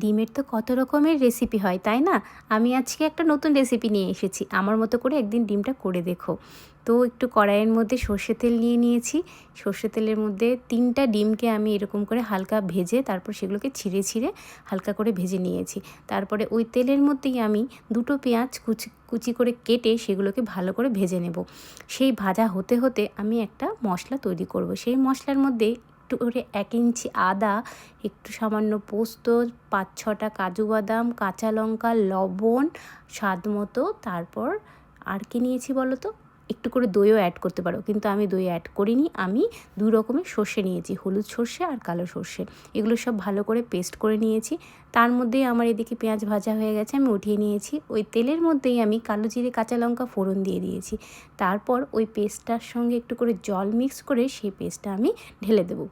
ডিমের তো কত রকমের রেসিপি হয়, তাই না? আমি আজকে একটা নতুন রেসিপি নিয়ে এসেছি। আমার মতো করে একদিন ডিমটা করে দেখো। তো একটু কড়াইয়ের মধ্যে সর্ষের তেল নিয়ে নিয়েছি। সর্ষের তেলের মধ্যে 3টা ডিমকে আমি এরকম করে হালকা ভেজে তারপর সেগুলোকে ছিঁড়ে ছিঁড়ে হালকা করে ভেজে নিয়েছি। তারপরে ওই তেলের মধ্যেই আমি 2টো পেঁয়াজ কুচি করে কেটে সেগুলোকে ভালো করে ভেজে নেব। সেই ভাজা হতে হতে আমি একটা মশলা তৈরি করব। সেই মশলার মধ্যে একটু করে 1 ইঞ্চি আদা, একটু সামান্য পোস্ত, 5-6টা কাজু বাদাম, কাঁচা লঙ্কা, লবণ স্বাদ মতো, তারপর আর কি নিয়েছি বলো তো? একটু করে দইও অ্যাড করতে পারো, কিন্তু আমি দই অ্যাড করিনি। আমি 2 রকমের সর্ষে নিয়েছি, হলুদ সর্ষে আর কালো সর্ষে। এগুলো সব ভালো করে পেস্ট করে নিয়েছি। তার মধ্যেই আমার এদিকে পেঁয়াজ ভাজা হয়ে গেছে, আমি উঠিয়ে নিয়েছি। ওই তেলের মধ্যেই আমি কালো জিরে কাঁচা লঙ্কা ফোড়ন দিয়ে দিয়েছি। তারপর ওই পেস্টটার সঙ্গে একটু করে জল মিক্স করে সেই পেস্টটা আমি ঢেলে দেবো।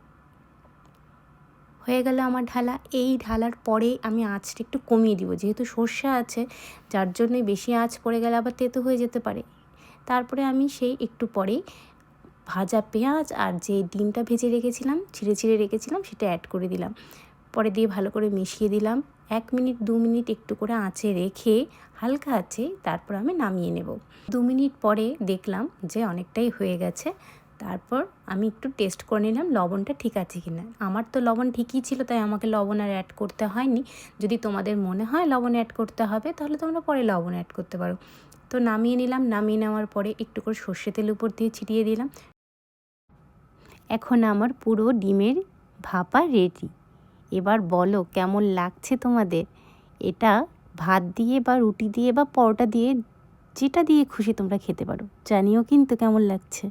হয়ে গেল আমার ঢালা। এই ঢালার পরে আমি আঁচটা একটু কমিয়ে দিব, যেহেতু সর্ষে আছে, যার জন্যে বেশি আঁচ পড়ে গেলে আবার তেতো হয়ে যেতে পারে। তারপরে আমি সেই একটু পরেই ভাজা পেঁয়াজ আর যে ডিমটা ভেজে রেখেছিলাম, ছিঁড়ে ছিঁড়ে রেখেছিলাম, সেটা অ্যাড করে দিলাম। পরে দিয়ে ভালো করে মিশিয়ে দিলাম। 1 মিনিট 2 মিনিট একটু করে আঁচে রেখে হালকা আছে, তারপর আমি নামিয়ে নেব। 2 মিনিট পরে দেখলাম যে অনেকটাই হয়ে গেছে। তারপর আমি একটু টেস্ট করে নিলাম লবণটা ঠিক আছে কি না। আমার তো লবণ ঠিকই ছিল, তাই আমাকে লবণ আর অ্যাড করতে হয়নি। যদি তোমাদের মনে হয় লবণ অ্যাড করতে হবে, তাহলে তোমরা পরে লবণ অ্যাড করতে পারো। তো নামিয়ে নিলাম। নামিয়ে নেওয়ার পরে একটু করে সর্ষে তেল উপর দিয়ে ছিটিয়ে দিলাম। এখন আমার পুরো ডিমের ভাপা রেডি। এবার বলো কেমন লাগছে তোমাদের? এটা ভাত দিয়ে বা রুটি দিয়ে বা পরোটা দিয়ে, যেটা দিয়ে খুশি তোমরা খেতে পারো। জানিও কিন্তু কেমন লাগছে।